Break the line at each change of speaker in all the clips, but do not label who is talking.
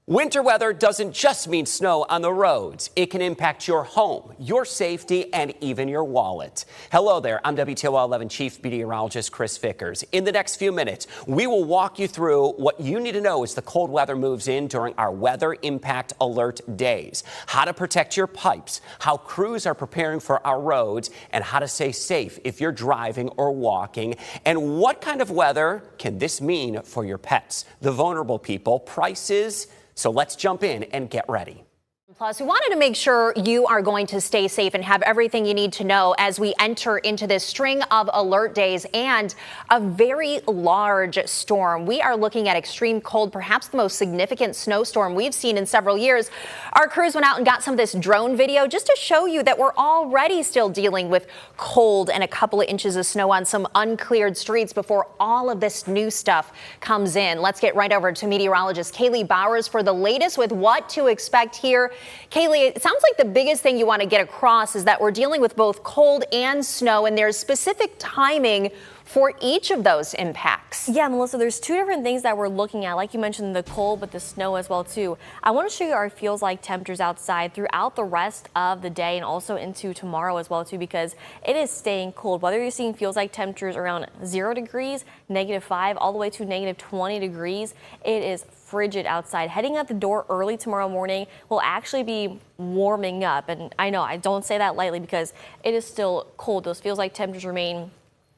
Winter weather doesn't just mean snow on the roads. It can impact your home, your safety, and even your wallet. Hello there. I'm WTOL 11 Chief Meteorologist Chris Vickers. In the next few minutes, we will walk you through what you need to know as the cold weather moves in during our weather impact alert days. How to protect your pipes, how crews are preparing for our roads, and how to stay safe if you're driving or walking. And what kind of weather can this mean for your pets, the vulnerable people, prices? So let's jump in and get ready.
Plus, we wanted to make sure you are going to stay safe and have everything you need to know as we enter into this string of alert days and a very large storm. We are looking at extreme cold, perhaps the most significant snowstorm we've seen in several years. Our crews went out and got some of this drone video just to show you that we're already still dealing with cold and a couple of inches of snow on some uncleared streets before all of this new stuff comes in. Let's get right over to meteorologist Kaylee Bowers for the latest with what to expect here. Kaylee, it sounds like the biggest thing you want to get across is that we're dealing with both cold and snow, and there's specific timing for each of those impacts.
Yeah, Melissa, there's two different things that we're looking at. Like you mentioned, the cold, but the snow as well, too. I want to show you our feels like temperatures outside throughout the rest of the day and also into tomorrow as well, too, because it is staying cold. Whether you're seeing feels like temperatures around 0 degrees, -5, all the way to -20 degrees, it is frigid outside. Heading out the door early tomorrow morning will actually be warming up. And I know I don't say that lightly because it is still cold. Those feels like temperatures remain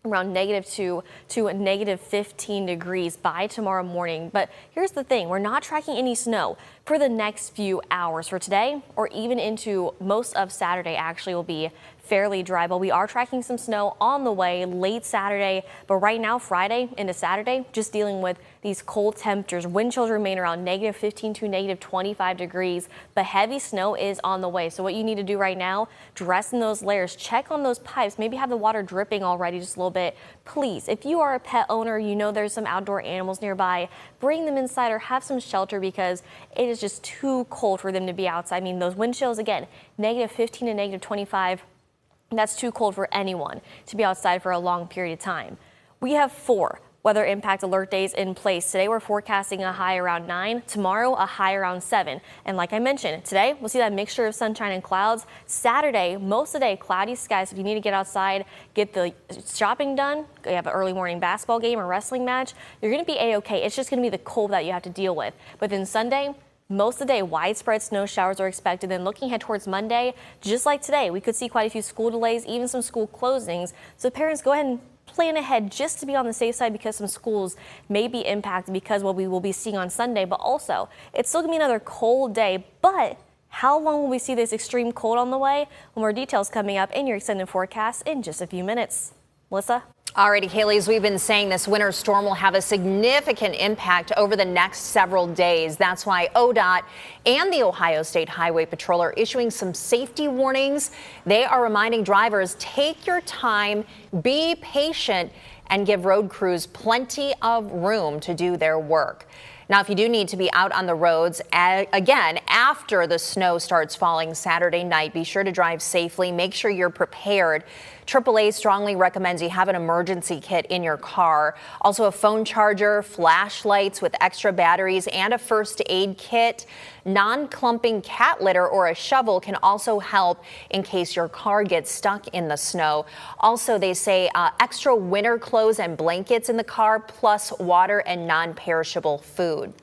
around -2 to -15 degrees by tomorrow morning. But here's the thing, we're not tracking any snow for the next few hours. For today or even into most of Saturday actually will be fairly dry, but we are tracking some snow on the way late Saturday. But right now, Friday into Saturday, just dealing with these cold temperatures. Wind chills remain around -15 to -25 degrees, but heavy snow is on the way. So what you need to do right now, dress in those layers, check on those pipes, maybe have the water dripping already just a little bit. Please, if you are a pet owner, you know there's some outdoor animals nearby, bring them inside or have some shelter because it is just too cold for them to be outside. I mean, those wind chills, again, -15 to -25. That's too cold for anyone to be outside for a long period of time. We have 4 weather impact alert days in place. Today we're forecasting a high around 9, tomorrow a high around 7. And like I mentioned, today we'll see that mixture of sunshine and clouds. Saturday, most of the day, cloudy skies. If you need to get outside, get the shopping done, you have an early morning basketball game or wrestling match, you're going to be A-okay. It's just going to be the cold that you have to deal with. But then Sunday, most of the day, widespread snow showers are expected. Then looking ahead towards Monday, just like today, we could see quite a few school delays, even some school closings. So parents, go ahead and plan ahead just to be on the safe side because some schools may be impacted because what we will be seeing on Sunday. But also, it's still going to be another cold day. But how long will we see this extreme cold on the way? Well, more details coming up in your extended forecast in just a few minutes. Melissa?
Alrighty, Kaylee, as we've been saying, this winter storm will have a significant impact over the next several days. That's why ODOT and the Ohio State Highway Patrol are issuing some safety warnings. They are reminding drivers, take your time, be patient, and give road crews plenty of room to do their work. Now, if you do need to be out on the roads, again, after the snow starts falling Saturday night, be sure to drive safely. Make sure you're prepared. AAA strongly recommends you have an emergency kit in your car. Also, a phone charger, flashlights with extra batteries, and a first aid kit. Non-clumping cat litter or a shovel can also help in case your car gets stuck in the snow. Also, they say extra winter clothes and blankets in the car, plus water and non-perishable food.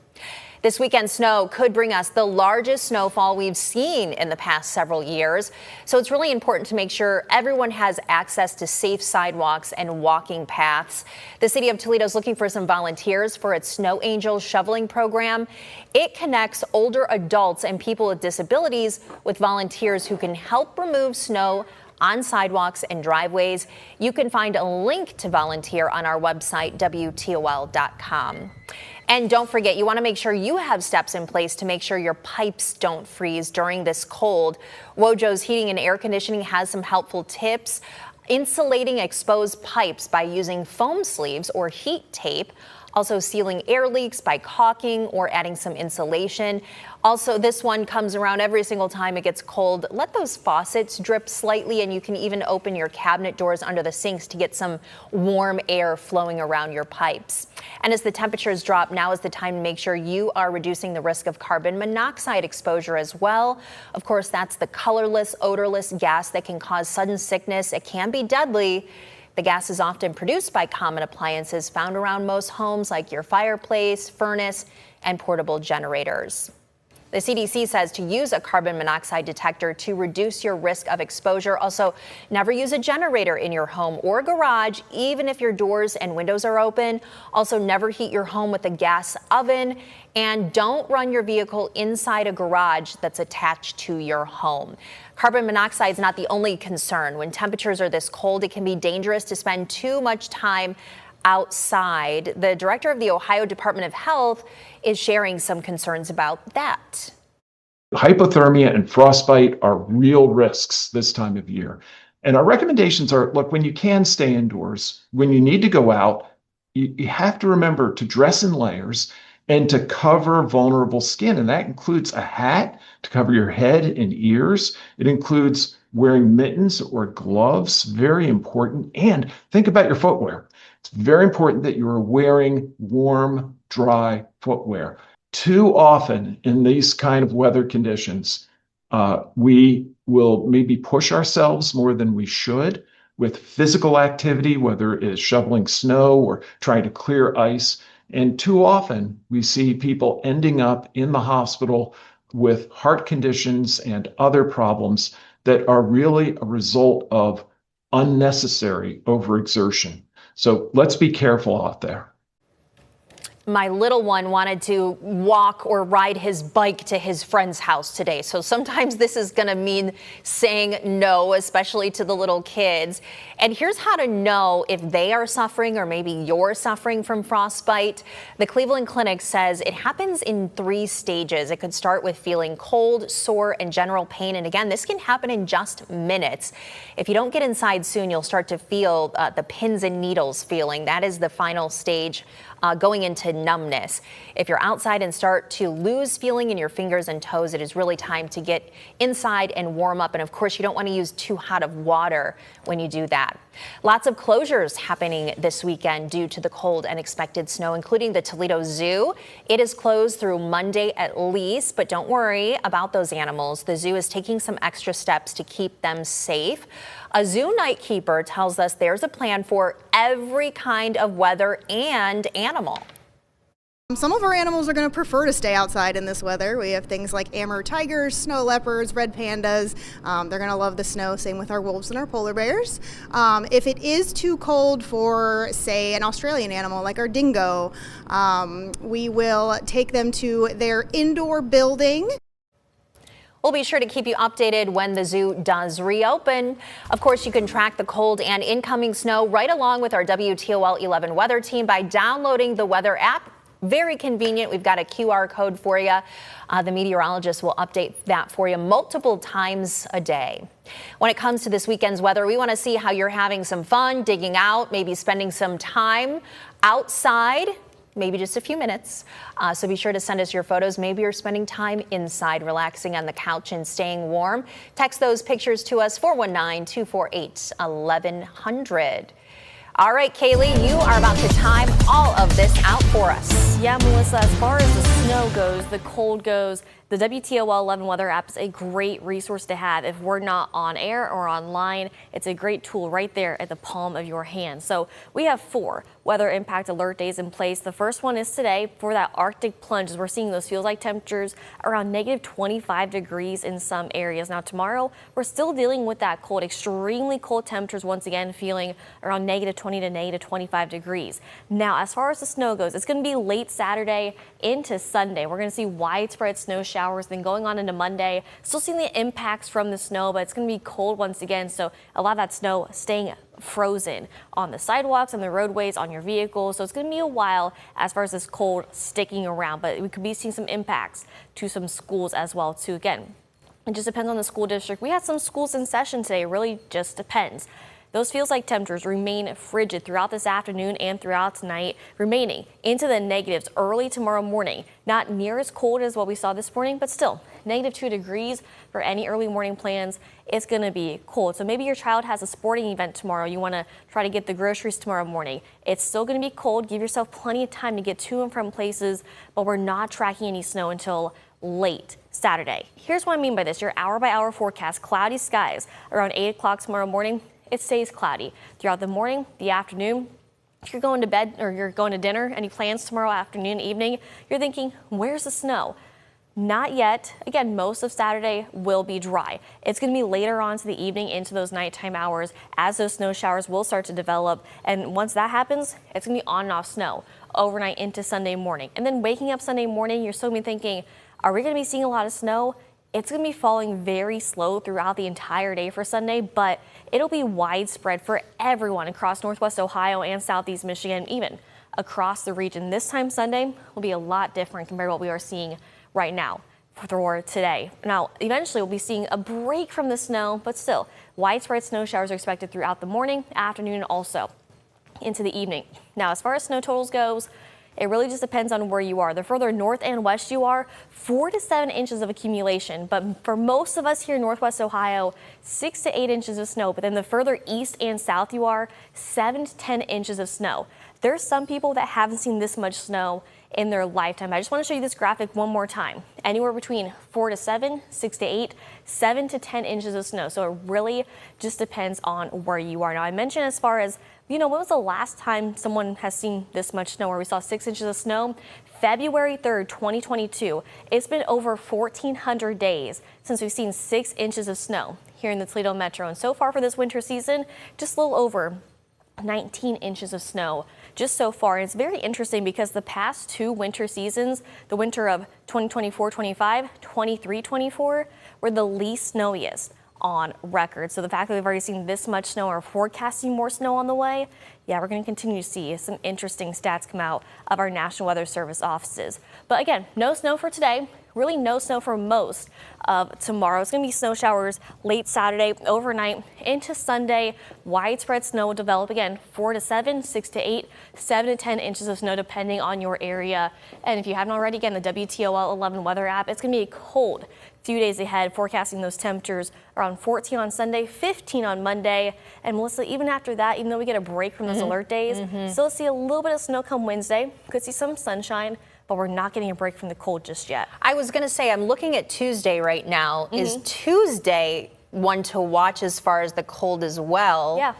This weekend's snow could bring us the largest snowfall we've seen in the past several years. So it's really important to make sure everyone has access to safe sidewalks and walking paths. The city of Toledo is looking for some volunteers for its Snow Angels shoveling program. It connects older adults and people with disabilities with volunteers who can help remove snow on sidewalks and driveways. You can find a link to volunteer on our website, WTOL.com. And don't forget, you want to make sure you have steps in place to make sure your pipes don't freeze during this cold. Wojo's Heating and Air Conditioning has some helpful tips. Insulating exposed pipes by using foam sleeves or heat tape. Also sealing air leaks by caulking or adding some insulation. Also, this one comes around every single time it gets cold. Let those faucets drip slightly, and you can even open your cabinet doors under the sinks to get some warm air flowing around your pipes. And as the temperatures drop, now is the time to make sure you are reducing the risk of carbon monoxide exposure as well. Of course, that's the colorless, odorless gas that can cause sudden sickness. It can be deadly. The gas is often produced by common appliances found around most homes, like your fireplace, furnace, and portable generators. The CDC says to use a carbon monoxide detector to reduce your risk of exposure. Also, never use a generator in your home or garage, even if your doors and windows are open. Also, never heat your home with a gas oven, and don't run your vehicle inside a garage that's attached to your home. Carbon monoxide is not the only concern. When temperatures are this cold, it can be dangerous to spend too much time outside. The director of the Ohio Department of Health is sharing some concerns about that.
Hypothermia and frostbite are real risks this time of year. And our recommendations are, look, when you can stay indoors, when you need to go out, you have to remember to dress in layers and to cover vulnerable skin. And that includes a hat to cover your head and ears. It includes wearing mittens or gloves, very important. And think about your footwear. It's very important that you are wearing warm, dry footwear. Too often in these kind of weather conditions, we will maybe push ourselves more than we should with physical activity, whether it is shoveling snow or trying to clear ice. And too often we see people ending up in the hospital with heart conditions and other problems that are really a result of unnecessary overexertion. So let's be careful out there.
My little one wanted to walk or ride his bike to his friend's house today. So sometimes this is going to mean saying no, especially to the little kids. And here's how to know if they are suffering or maybe you're suffering from frostbite. The Cleveland Clinic says it happens in 3 stages. It could start with feeling cold, sore, and general pain. And again, this can happen in just minutes. If you don't get inside soon, you'll start to feel the pins and needles feeling. That is the final stage. Going into numbness. If you're outside and start to lose feeling in your fingers and toes, it is really time to get inside and warm up. And of course, you don't want to use too hot of water when you do that. Lots of closures happening this weekend due to the cold and expected snow, including the Toledo Zoo. It is closed through Monday at least, but don't worry about those animals. The zoo is taking some extra steps to keep them safe. A zoo night keeper tells us there's a plan for every kind of weather and animal.
Some of our animals are going to prefer to stay outside in this weather. We have things like Amur tigers, snow leopards, red pandas. They're going to love the snow, same with our wolves and our polar bears. If it is too cold for, say, an Australian animal like our dingo, we will take them to their indoor building.
We'll be sure to keep you updated when the zoo does reopen. Of course, you can track the cold and incoming snow right along with our WTOL 11 weather team by downloading the weather app. Very convenient. We've got a QR code for you. The meteorologist will update that for you multiple times a day. When it comes to this weekend's weather, we want to see how you're having some fun, digging out, maybe spending some time outside. Maybe just a few minutes. So be sure to send us your photos. Maybe you're spending time inside, relaxing on the couch and staying warm. Text those pictures to us, 419-248-1100. All right, Kaylee, you are about to time all of this out for us.
Yeah, Melissa, as far as the snow goes, the cold goes, the WTOL 11 weather app is a great resource to have if we're not on air or online. It's a great tool right there at the palm of your hand. So we have 4 weather impact alert days in place. The first one is today for that Arctic plunge, as we're seeing those feels like temperatures around negative 25 degrees in some areas. Now tomorrow, we're still dealing with that cold, extremely cold temperatures once again, feeling around negative 20 to negative 25 degrees. Now, as far as the snow goes, it's going to be late Saturday into Sunday. We're going to see widespread snow showers, then going on into Monday. Still seeing the impacts from the snow, but it's going to be cold once again. So a lot of that snow staying frozen on the sidewalks and the roadways, on your vehicles. So it's going to be a while as far as this cold sticking around, but we could be seeing some impacts to some schools as well too. Again, it just depends on the school district. We had some schools in session today. It really just depends. those feels like temperatures remain frigid throughout this afternoon and throughout tonight, remaining into the negatives early tomorrow morning. Not near as cold as what we saw this morning, but still -2 degrees for any early morning plans. It's going to be cold. So maybe your child has a sporting event tomorrow. You want to try to get the groceries tomorrow morning. It's still going to be cold. Give yourself plenty of time to get to and from places, but we're not tracking any snow until late Saturday. Here's what I mean by this. Your hour-by-hour forecast: cloudy skies around 8 o'clock tomorrow morning. It stays cloudy throughout the morning, the afternoon. If you're going to bed or you're going to dinner, any plans tomorrow afternoon, evening, you're thinking, where's the snow? Not yet. Again, most of Saturday will be dry. It's going to be later on to the evening into those nighttime hours as those snow showers will start to develop. And once that happens, it's going to be on and off snow overnight into Sunday morning. And then waking up Sunday morning, you're still going to be thinking, are we going to be seeing a lot of snow? It's going to be falling very slow throughout the entire day for Sunday, but it'll be widespread for everyone across Northwest Ohio and Southeast Michigan, even across the region. This time Sunday will be a lot different compared to what we are seeing right now for today. Now, eventually we'll be seeing a break from the snow, but still widespread snow showers are expected throughout the morning, afternoon, and also into the evening. Now, as far as snow totals goes, it really just depends on where you are. The further north and west you are, 4 to 7 inches of accumulation. But for most of us here in Northwest Ohio, 6 to 8 inches of snow. But then the further east and south you are, 7 to 10 inches of snow. There's some people that haven't seen this much snow in their lifetime. I just want to show you this graphic one more time. Anywhere between 4 to 7, 6 to 8, 7 to 10 inches of snow. So it really just depends on where you are. Now, I mentioned as far as, when was the last time someone has seen this much snow, where we saw 6 inches of snow? February 3rd, 2022. It's been over 1,400 days since we've seen 6 inches of snow here in the Toledo Metro. And so far for this winter season, just a little over 19 inches of snow just so far. And it's very interesting because the past 2 winter seasons, the winter of 2024-25, 23-24, were the least snowiest on record. So the fact that we've already seen this much snow or forecasting more snow on the way, yeah, we're going to continue to see some interesting stats come out of our National Weather Service offices. But again, no snow for today. Really no snow for most of tomorrow. It's going to be snow showers late Saturday, overnight into Sunday. Widespread snow will develop again, 4 to 7, 6 to 8, 7 to 10 inches of snow depending on your area. And if you haven't already, again, the WTOL 11 weather app, it's going to be a cold few days ahead, forecasting those temperatures around 14 on Sunday, 15 on Monday. And Melissa, even after that, even though we get a break from those alert days, still see a little bit of snow come Wednesday. Could see some sunshine, but we're not getting a break from the cold just yet.
I was going to say, I'm looking at Tuesday right now. Is Tuesday one to watch as far as the cold as well?
Yeah.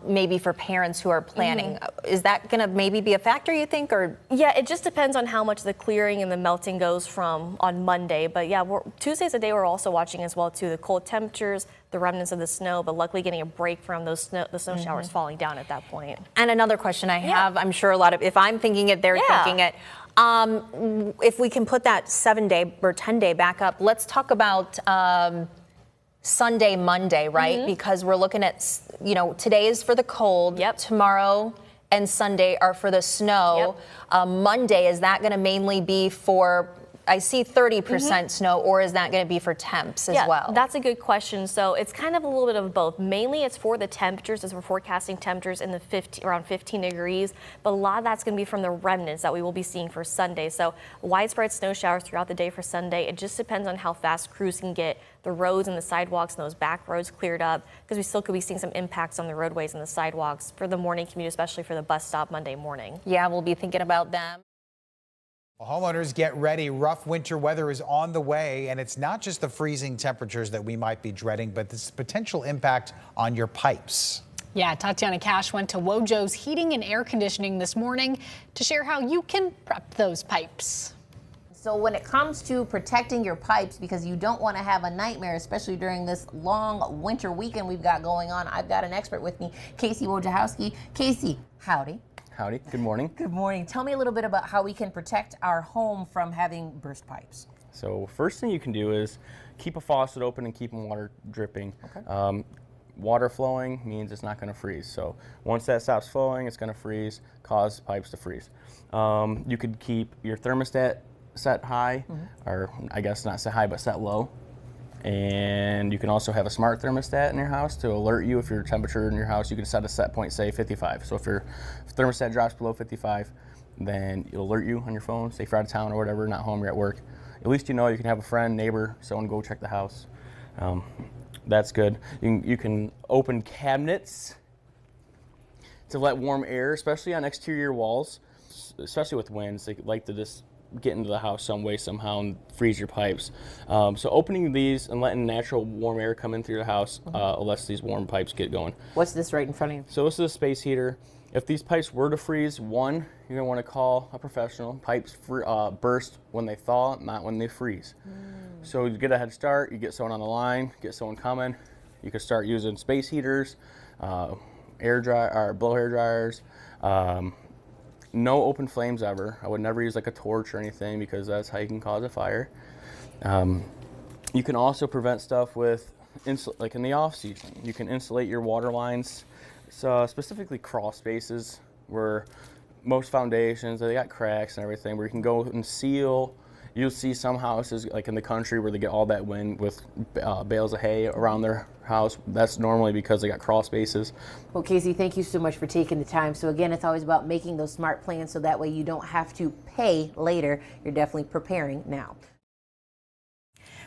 Maybe for parents who are planning. Is that going to maybe be a factor, you think? Or
yeah, it just depends on how much the clearing and the melting goes from on Monday. But yeah, Tuesday's a day we're also watching as well too. The cold temperatures, the remnants of the snow, but luckily getting a break from the snow showers falling down at that point.
And another question I have, I'm sure a lot of, if I'm thinking it, they're thinking it. If we can put that 7-day or 10-day back up, let's talk about Sunday, Monday, right? Because we're looking at, today is for the cold. Tomorrow and Sunday are for the snow. Monday, is that going to mainly be for, I see 30% snow, or is that going to be for temps as well?
That's a good question. So it's kind of a little bit of both. Mainly it's for the temperatures, as we're forecasting temperatures in the around 15 degrees, but a lot of that's going to be from the remnants that we will be seeing for Sunday. So widespread snow showers throughout the day for Sunday. It just depends on how fast crews can get the roads and the sidewalks and those back roads cleared up, because we still could be seeing some impacts on the roadways and the sidewalks for the morning commute, especially for the bus stop Monday morning.
Yeah, we'll be thinking about them.
Well, homeowners, get ready. Rough winter weather is on the way, and it's not just the freezing temperatures that we might be dreading, but this potential impact on your pipes.
Yeah, Tatiana Cash went to Wojo's Heating and Air Conditioning this morning to share how you can prep those pipes.
So when it comes to protecting your pipes, because you don't want to have a nightmare, especially during this long winter weekend we've got going on, I've got an expert with me, Casey Wojciechowski. Casey, howdy.
Howdy, good morning.
Good morning. Tell me a little bit about how we can protect our home from having burst pipes.
So first thing you can do is keep a faucet open and keep water dripping. Okay. Water flowing means it's not going to freeze. So once that stops flowing, it's going to freeze, cause pipes to freeze. You could keep your thermostat set high, or I guess not set high, but set low. And you can also have a smart thermostat in your house to alert you if your temperature in your house, you can set a set point, say 55. So if your thermostat drops below 55, then it'll alert you on your phone, say if you're out of town or whatever, not home, you're at work. At least you know you can have a friend, neighbor, someone go check the house. That's good. You can open cabinets to let warm air, especially on exterior walls, especially with winds. They like to just get into the house some way, somehow, and freeze your pipes. So opening these and letting natural warm air come in through the house lets these warm pipes get going.
What's this right in front of you?
So this is a space heater. If these pipes were to freeze, one, you're gonna wanna call a professional. Pipes burst when they thaw, not when they freeze. So you get a head start, you get someone on the line, get someone coming. You can start using space heaters, air dry or blow hair dryers. No open flames ever. I would never use like a torch or anything because that's how you can cause a fire. You can also prevent stuff with, like in the off season, you can insulate your water lines, so specifically crawl spaces where most foundations, they got cracks and everything, where you can go and seal. You'll see some houses like in the country where they get all that wind with bales of hay around their house. That's normally because they got crawl spaces.
Well, Casey, thank you so much for taking the time. So again, it's always about making those smart plans so that way you don't have to pay later. You're definitely preparing now.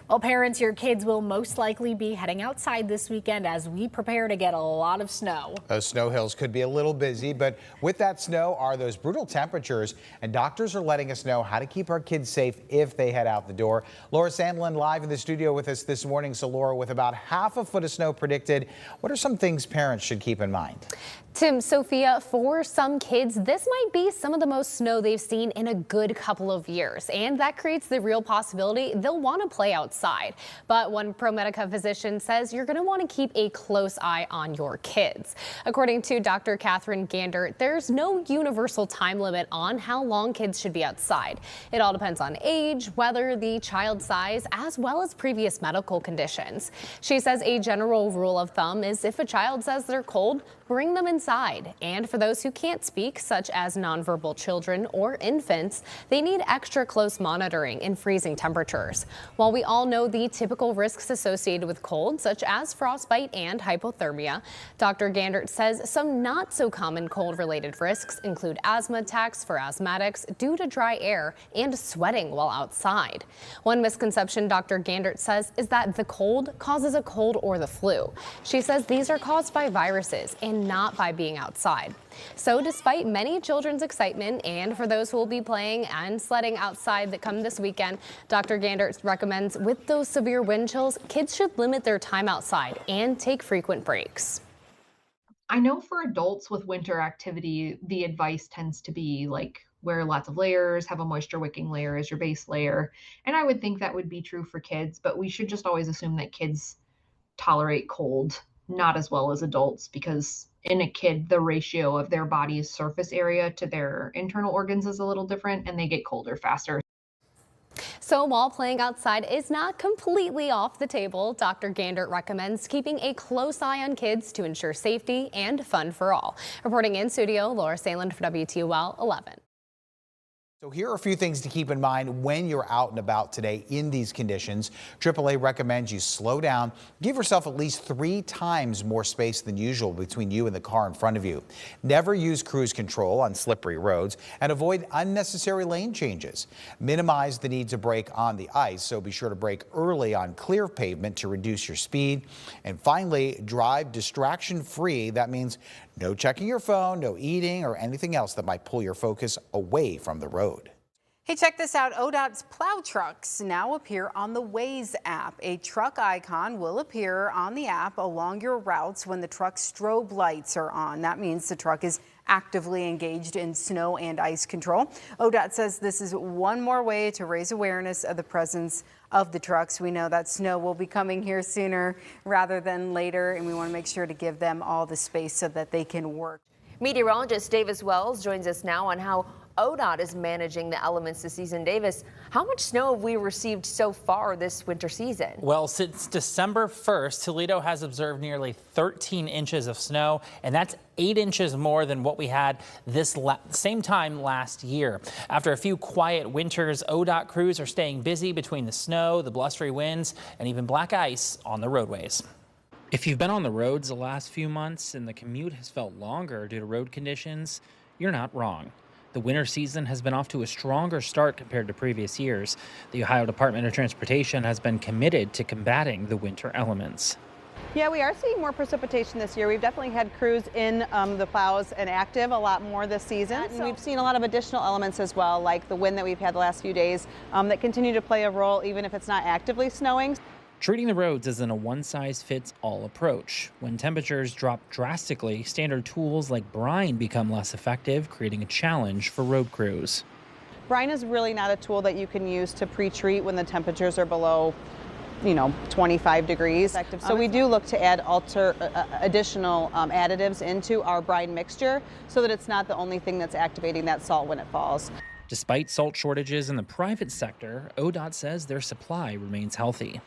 Well, parents, your kids will most likely be heading outside this weekend as we prepare to get a lot of snow.
Those snow hills could be a little busy, but with that snow are those brutal temperatures, and doctors are letting us know how to keep our kids safe if they head out the door. Laura Sandlin live in the studio with us this morning. So Laura, with about half a foot of snow predicted, what are some things parents should keep in mind?
Tim, Sophia, for some kids, this might be some of the most snow they've seen in a good couple of years, and that creates the real possibility they'll want to play outside. But one ProMedica physician says you're going to want to keep a close eye on your kids. According to Dr. Catherine Gander, there's no universal time limit on how long kids should be outside. It all depends on age, weather, the child's size, as well as previous medical conditions. She says a general rule of thumb is if a child says they're cold, bring them inside. And for those who can't speak, such as nonverbal children or infants, they need extra close monitoring in freezing temperatures. While we all know the typical risks associated with cold, such as frostbite and hypothermia, Dr. Gandert says some not so common cold-related risks include asthma attacks for asthmatics due to dry air and sweating while outside. One misconception Dr. Gandert says is that the cold causes a cold or the flu. She says these are caused by viruses and not by being outside. So despite many children's excitement, and for those who will be playing and sledding outside that come this weekend, Dr. Gandert recommends with those severe wind chills, kids should limit their time outside and take frequent breaks.
I know for adults with winter activity, the advice tends to be like wear lots of layers, have a moisture wicking layer as your base layer. And I would think that would be true for kids, but we should just always assume that kids tolerate cold not as well as adults, because in a kid, the ratio of their body's surface area to their internal organs is a little different, and they get colder faster.
So while playing outside is not completely off the table, Dr. Gandert recommends keeping a close eye on kids to ensure safety and fun for all. Reporting in studio, Laura Sandlin for WTOL 11.
So here are a few things to keep in mind when you're out and about today in these conditions. AAA recommends you slow down, give yourself at least 3 times more space than usual between you and the car in front of you. Never use cruise control on slippery roads and avoid unnecessary lane changes. Minimize the need to brake on the ice, so be sure to brake early on clear pavement to reduce your speed. And finally, drive distraction-free. That means no checking your phone, no eating, or anything else that might pull your focus away from the road.
Hey, check this out. ODOT's plow trucks now appear on the Waze app. A truck icon will appear on the app along your routes when the truck's strobe lights are on. That means the truck is actively engaged in snow and ice control. ODOT says this is one more way to raise awareness of the presence of the trucks. We know that snow will be coming here sooner rather than later, and we want to make sure to give them all the space so that they can work.
Meteorologist Davis Wells joins us now on how ODOT is managing the elements this season. Davis, how much snow have we received so far this winter season?
Well, since December 1st, Toledo has observed nearly 13 inches of snow, and that's 8 inches more than what we had this same time last year. After a few quiet winters, ODOT crews are staying busy between the snow, the blustery winds, and even black ice on the roadways. If you've been on the roads the last few months and the commute has felt longer due to road conditions, you're not wrong. The winter season has been off to a stronger start compared to previous years. The Ohio Department of Transportation has been committed to combating the winter elements.
Yeah, we are seeing more precipitation this year. We've definitely had crews in the plows and active a lot more this season. And we've seen a lot of additional elements as well, like the wind that we've had the last few days that continue to play a role even if it's not actively snowing.
Treating the roads isn't a one-size-fits-all approach. When temperatures drop drastically, standard tools like brine become less effective, creating a challenge for road crews.
Brine is really not a tool that you can use to pre-treat when the temperatures are below 25 degrees. So we do look to add additional additives into our brine mixture so that it's not the only thing that's activating that salt when it falls.
Despite salt shortages in the private sector, ODOT says their supply remains healthy.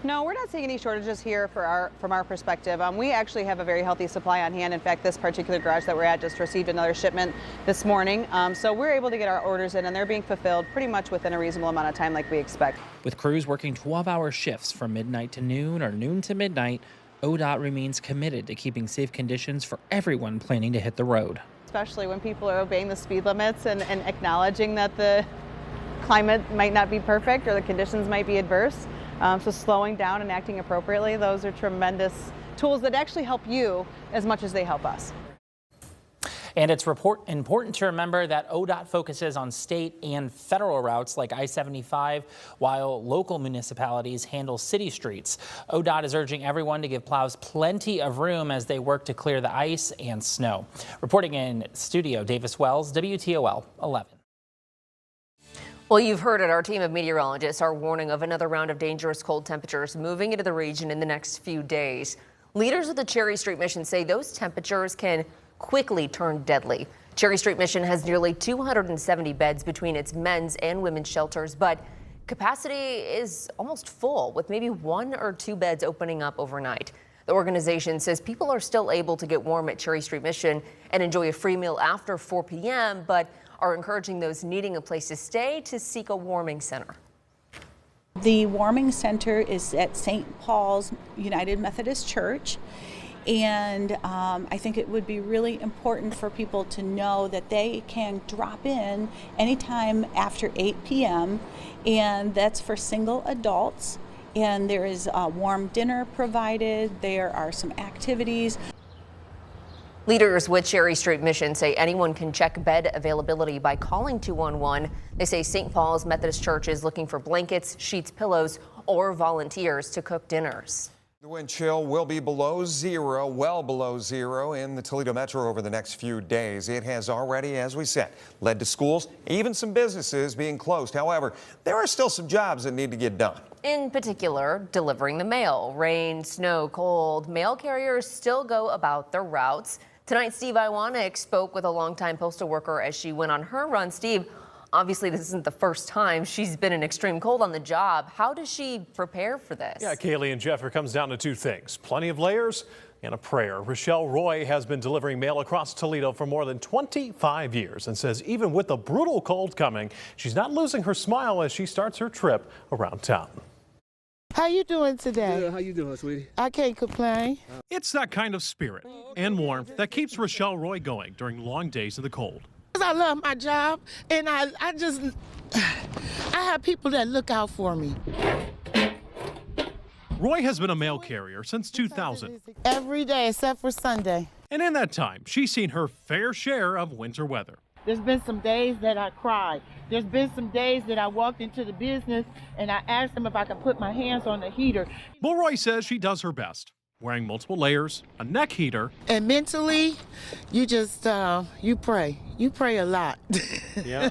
No, we're not seeing any shortages here from our perspective. We actually have a very healthy supply on hand. In fact, this particular garage that we're at just received another shipment this morning. So we're able to get our orders in and they're being fulfilled pretty much within a reasonable amount of time like we expect.
With crews working 12-hour shifts from midnight to noon or noon to midnight, ODOT remains committed to keeping safe conditions for everyone planning to hit the road.
Especially when people are obeying the speed limits and acknowledging that the climate might not be perfect or the conditions might be adverse. So slowing down and acting appropriately, those are tremendous tools that actually help you as much as they help us.
And it's important to remember that ODOT focuses on state and federal routes like I-75, while local municipalities handle city streets. ODOT is urging everyone to give plows plenty of room as they work to clear the ice and snow. Reporting in studio, Davis Wells, WTOL 11.
Well, you've heard it. Our team of meteorologists are warning of another round of dangerous cold temperatures moving into the region in the next few days. Leaders of the Cherry Street Mission say those temperatures can quickly turn deadly. Cherry Street Mission has nearly 270 beds between its men's and women's shelters, but capacity is almost full, with maybe 1 or 2 beds opening up overnight. The organization says people are still able to get warm at Cherry Street Mission and enjoy a free meal after 4 p.m., but are encouraging those needing a place to stay to seek a warming center.
The warming center is at St. Paul's United Methodist Church, and I think it would be really important for people to know that they can drop in anytime after 8 p.m. and that's for single adults, and there is a warm dinner provided. There are some activities.
Leaders with Cherry Street Mission say anyone can check bed availability by calling 211. They say St. Paul's Methodist Church is looking for blankets, sheets, pillows, or volunteers to cook dinners.
The wind chill will be below zero, well below zero in the Toledo Metro over the next few days. It has already, as we said, led to schools, even some businesses being closed. However, there are still some jobs that need to get done.
In particular, delivering the mail. Rain, snow, cold, mail carriers still go about their routes. Tonight, Steve Iwanek spoke with a longtime postal worker as she went on her run. Steve, obviously this isn't the first time she's been in extreme cold on the job. How does she prepare for this?
Yeah, Kaylee and Jeff, it comes down to 2 things. Plenty of layers and a prayer. Rochelle Roy has been delivering mail across Toledo for more than 25 years and says even with the brutal cold coming, she's not losing her smile as she starts her trip around town.
How you doing today?
Good. How you doing, sweetie?
I can't complain.
It's that kind of spirit and warmth that keeps Rochelle Roy going during long days in the cold.
I love my job, and I have people that look out for me.
Roy has been a mail carrier since 2000.
Every day except for Sunday.
And in that time, she's seen her fair share of winter weather.
There's been some days that I cried. There's been some days that I walked into the business and I asked them if I could put my hands on the heater.
Well, Roy says she does her best, wearing multiple layers, a neck heater.
And mentally, you just, you pray. You pray a lot.
Yeah.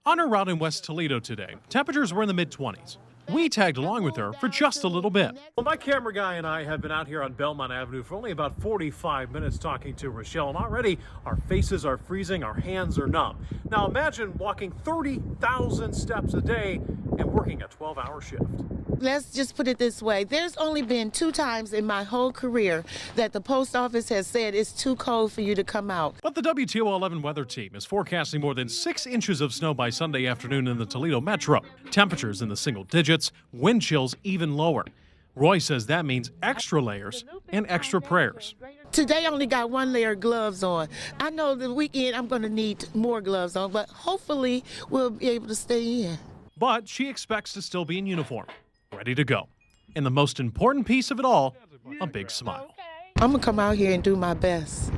On her route in West Toledo today, temperatures were in the mid-20s. We tagged along with her for just a little bit. Well, my camera guy and I have been out here on Belmont Avenue for only about 45 minutes talking to Rochelle, and already our faces are freezing, our hands are numb. Now imagine walking 30,000 steps a day and working a 12-hour shift.
Let's just put it this way. There's only been 2 times in my whole career that the post office has said it's too cold for you to come out.
But the WTOL 11 weather team is forecasting more than 6 inches of snow by Sunday afternoon in the Toledo metro. Temperatures in the single digits, wind chills even lower. Roy says that means extra layers and extra prayers.
Today I only got 1 layer of gloves on. I know the weekend I'm going to need more gloves on, but hopefully we'll be able to stay in.
But she expects to still be in uniform, ready to go. And the most important piece of it all, a big smile.
I'm going to come out here and do my best.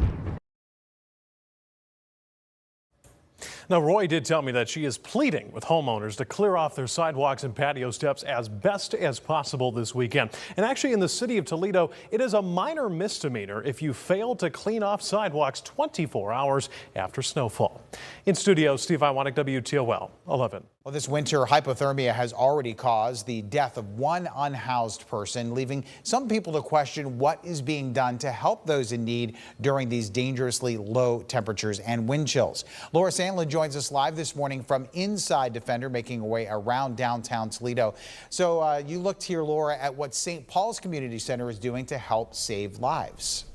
Now, Roy did tell me that she is pleading with homeowners to clear off their sidewalks and patio steps as best as possible this weekend. And actually, in the city of Toledo, it is a minor misdemeanor if you fail to clean off sidewalks 24 hours after snowfall. In studio, Steve Iwanek, WTOL 11.
Well, this winter hypothermia has already caused the death of 1 unhoused person, leaving some people to question what is being done to help those in need during these dangerously low temperatures and wind chills. Laura Sandlin joins us live this morning from inside Defender, making her way around downtown Toledo. So you looked here, Laura, at what St. Paul's Community Center is doing to help save lives.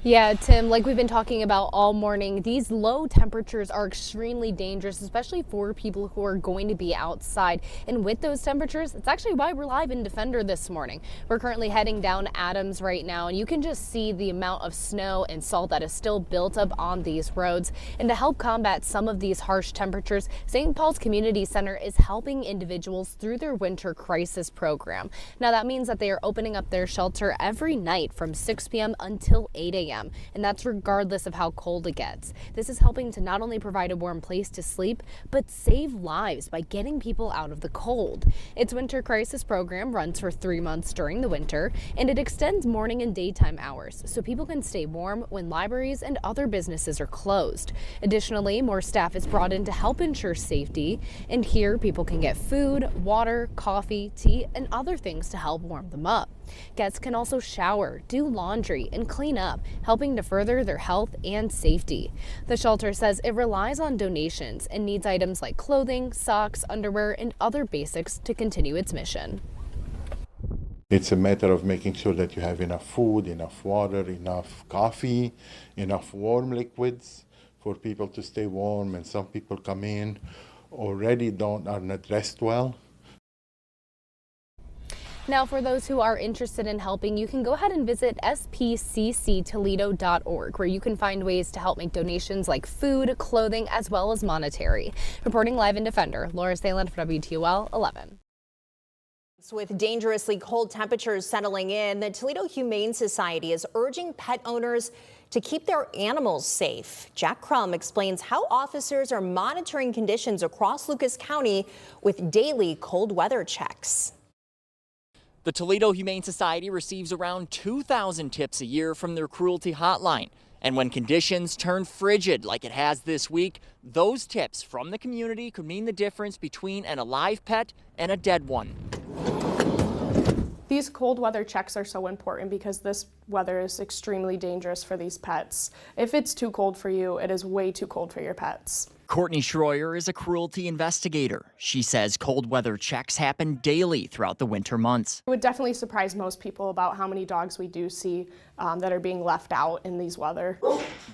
Yeah, Tim, like we've been talking about all morning, these low temperatures are extremely dangerous, especially for people who are going to be outside. And with those temperatures, it's actually why we're live in Defender this morning. We're currently heading down Adams right now, and you can just see the amount of snow and salt that is still built up on these roads. And to help combat some of these harsh temperatures, St. Paul's Community Center is helping individuals through their winter crisis program. Now, that means that they are opening up their shelter every night from 6 p.m. until 8 a.m. And that's regardless of how cold it gets. This is helping to not only provide a warm place to sleep, but save lives by getting people out of the cold. Its winter crisis program runs for 3 months during the winter, and it extends morning and daytime hours so people can stay warm when libraries and other businesses are closed. Additionally, more staff is brought in to help ensure safety, and here people can get food, water, coffee, tea, and other things to help warm them up. Guests can also shower, do laundry, and clean up, helping to further their health and safety. The shelter says it relies on donations and needs items like clothing, socks, underwear, and other basics to continue its mission.
It's a matter of making sure that you have enough food, enough water, enough coffee, enough warm liquids for people to stay warm. And some people come in already are not dressed well.
Now, for those who are interested in helping, you can go ahead and visit spcctoledo.org, where you can find ways to help make donations like food, clothing, as well as monetary. Reporting live in Defender, Laura Sandlin for WTOL 11.
With dangerously cold temperatures settling in, the Toledo Humane Society is urging pet owners to keep their animals safe. Jack Crum explains how officers are monitoring conditions across Lucas County with daily cold weather checks.
The Toledo Humane Society receives around 2,000 tips a year from their cruelty hotline. And when conditions turn frigid like it has this week, those tips from the community could mean the difference between an alive pet and a dead one.
These cold weather checks are so important because this weather is extremely dangerous for these pets. If it's too cold for you, it is way too cold for your pets.
Courtney Schroyer is a cruelty investigator. She says cold weather checks happen daily throughout the winter months.
It would definitely surprise most people about how many dogs we do see that are being left out in these weather.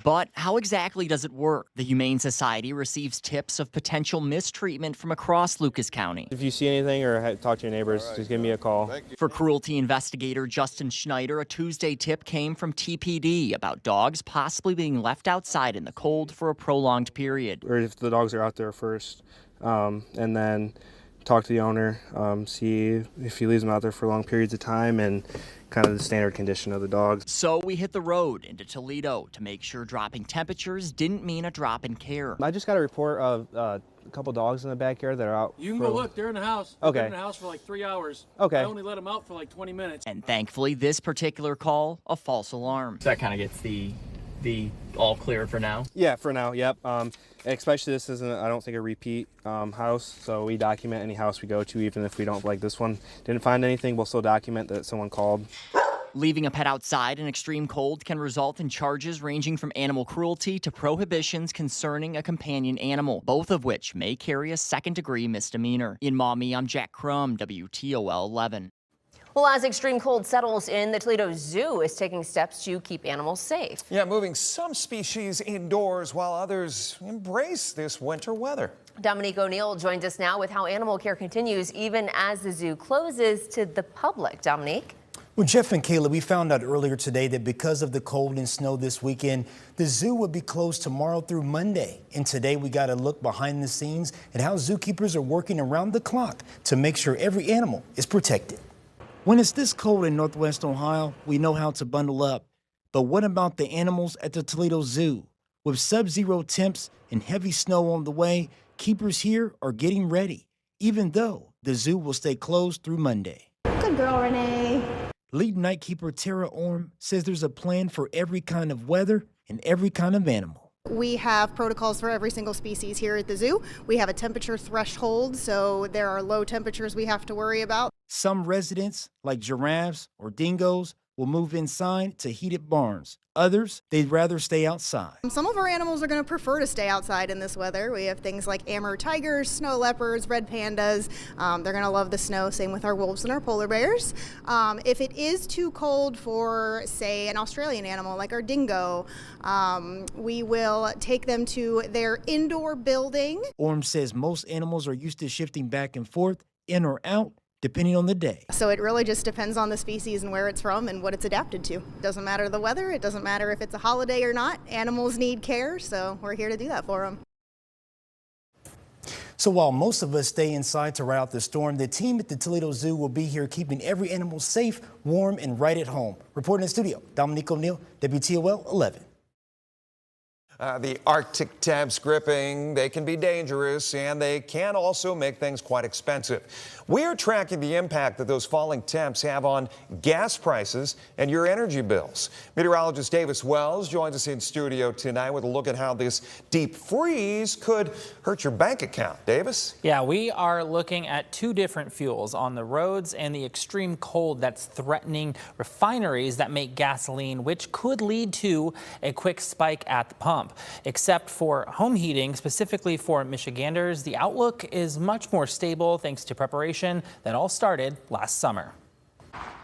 But how exactly does it work? The Humane Society receives tips of potential mistreatment from across Lucas County.
If you see anything or talk to your neighbors, just give me a call.
For cruelty investigator Justin Schneider, a Tuesday tip came from TPD about dogs possibly being left outside in the cold for a prolonged period.
Or if the dogs are out there first, and then talk to the owner, see if he leaves them out there for long periods of time and kind of the standard condition of the dogs.
So we hit the road into Toledo to make sure dropping temperatures didn't mean a drop in care.
I just got a report of a couple dogs in the backyard that are out.
You can go look, they're in the house.
Okay.
They're in the house for like 3 hours.
Okay.
I only let them out for like 20 minutes.
And thankfully, this particular call, a false alarm.
So that kind of gets the
be all clear for now?
Yeah, for now, yep. Especially this isn't, I don't think, a repeat house, so we document any house we go to, even if we don't, like this one didn't find anything, we'll still document that someone called.
Leaving a pet outside in extreme cold can result in charges ranging from animal cruelty to prohibitions concerning a companion animal, both of which may carry a second-degree misdemeanor. In Maumee, I'm Jack Crum, WTOL 11.
Well, as extreme cold settles in, the Toledo Zoo is taking steps to keep animals safe.
Yeah, moving some species indoors while others embrace this winter weather.
Dominique O'Neill joins us now with how animal care continues even as the zoo closes to the public. Dominique?
Well, Jeff and Kayla, we found out earlier today that because of the cold and snow this weekend, the zoo will be closed tomorrow through Monday. And today we got a look behind the scenes at how zookeepers are working around the clock to make sure every animal is protected. When it's this cold in Northwest Ohio, we know how to bundle up. But what about the animals at the Toledo Zoo? With sub-zero temps and heavy snow on the way, keepers here are getting ready, even though the zoo will stay closed through Monday.
Good girl, Renee.
Lead night keeper Tara Orm says there's a plan for every kind of weather and every kind of animal.
We have protocols for every single species here at the zoo. We have a temperature threshold, so there are low temperatures we have to worry about.
Some residents, like giraffes or dingoes, will move inside to heated barns. Others, they'd rather stay outside.
Some of our animals are going to prefer to stay outside in this weather. We have things like Amur tigers, snow leopards, red pandas. They're going to love the snow, same with our wolves and our polar bears. If it is too cold for, say, an Australian animal like our dingo, we will take them to their indoor building.
Orm says most animals are used to shifting back and forth, in or out, depending on the day.
So it really just depends on the species and where it's from and what it's adapted to. It doesn't matter the weather, it doesn't matter if it's a holiday or not. Animals need care, so we're here to do that for them.
So while most of us stay inside to ride out the storm, the team at the Toledo Zoo will be here keeping every animal safe, warm, and right at home. Reporting in the studio, Dominique O'Neill, WTOL 11.
The Arctic temps gripping, they can be dangerous, and they can also make things quite expensive. We are tracking the impact that those falling temps have on gas prices and your energy bills. Meteorologist Davis Wells joins us in studio tonight with a look at how this deep freeze could hurt your bank account. Davis?
Yeah, we are looking at two different fuels on the roads and the extreme cold that's threatening refineries that make gasoline, which could lead to a quick spike at the pump. Except for home heating, specifically for Michiganders, the outlook is much more stable thanks to preparation that all started last summer.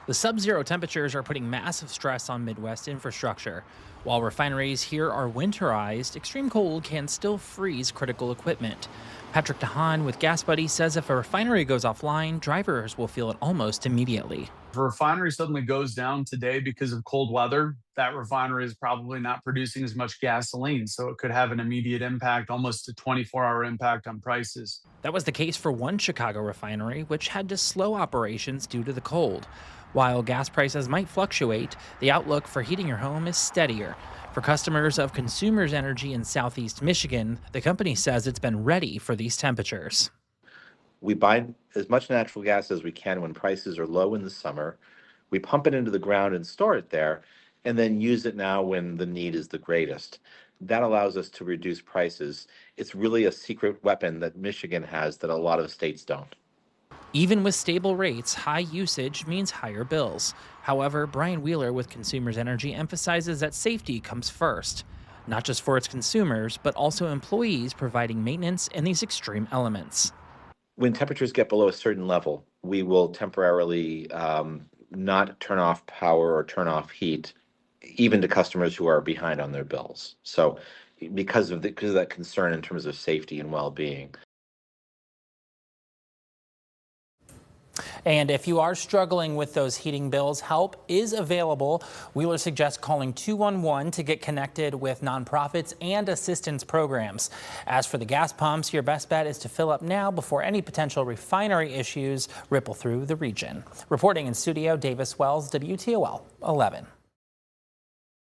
The sub-zero temperatures are putting massive stress on Midwest infrastructure. While refineries here are winterized, extreme cold can still freeze critical equipment. Patrick DeHaan with Gas Buddy says if a refinery goes offline, drivers will feel it almost immediately.
If a refinery suddenly goes down today because of cold weather, that refinery is probably not producing as much gasoline, so it could have an immediate impact, almost a 24-hour impact on prices.
That was the case for one Chicago refinery, which had to slow operations due to the cold. While gas prices might fluctuate, the outlook for heating your home is steadier. For customers of Consumers Energy in Southeast Michigan, the company says it's been ready for these temperatures.
We buy as much natural gas as we can when prices are low in the summer. We pump it into the ground and store it there, and then use it now when the need is the greatest. That allows us to reduce prices. It's really a secret weapon that Michigan has that a lot of states don't.
Even with stable rates, high usage means higher bills. However, Brian Wheeler with Consumers Energy emphasizes that safety comes first, not just for its consumers, but also employees providing maintenance in these extreme elements.
When temperatures get below a certain level, we will temporarily not turn off power or turn off heat, even to customers who are behind on their bills. So because of that concern in terms of safety and well-being.
And if you are struggling with those heating bills, help is available. Wheeler suggests calling 211 to get connected with nonprofits and assistance programs. As for the gas pumps, your best bet is to fill up now before any potential refinery issues ripple through the region. Reporting in studio, Davis Wells, WTOL 11.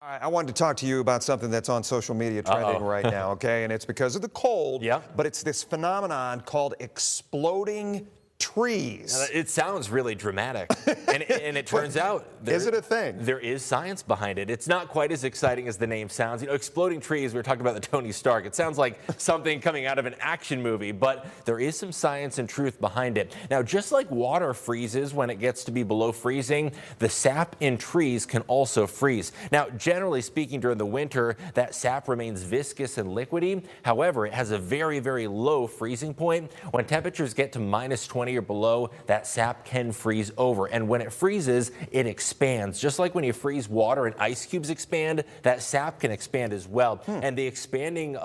All right, I wanted to talk to you about something that's on social media trending right now, okay? And it's because of the cold, but it's this phenomenon called exploding trees.
It sounds really dramatic, and it turns out
is it a thing?
There is science behind it. It's not quite as exciting as the name sounds. You know, exploding trees. We were talking about the Tony Stark. It sounds like something coming out of an action movie, but there is some science and truth behind it. Now, just like water freezes when it gets to be below freezing, the sap in trees can also freeze. Now, generally speaking, during the winter, that sap remains viscous and liquidy. However, it has a very, very low freezing point. When temperatures get to -20 or below, that sap can freeze over. And when it freezes, it expands. Just like when you freeze water and ice cubes expand, that sap can expand as well. And the expanding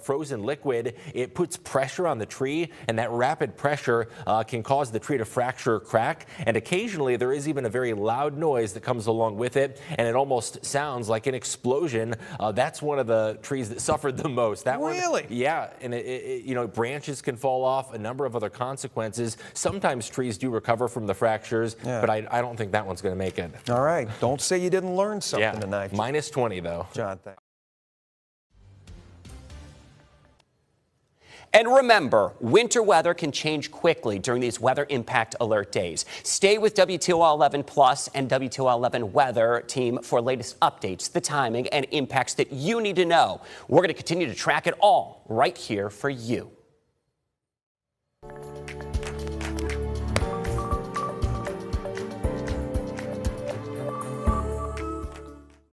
frozen liquid, it puts pressure on the tree, and that rapid pressure can cause the tree to fracture or crack. And occasionally, there is even a very loud noise that comes along with it, and it almost sounds like an explosion. That's one of the trees that suffered the most. That
really?
One, yeah, and you know, branches can fall off, a number of other consequences. Sometimes trees do recover from the fractures, but I don't think that one's going to make it.
All right. Don't say you didn't learn something tonight.
-20, though.
John, thanks.
And remember, winter weather can change quickly during these weather impact alert days. Stay with WTOL 11 Plus and WTOL 11 Weather Team for latest updates, the timing, and impacts that you need to know. We're going to continue to track it all right here for you.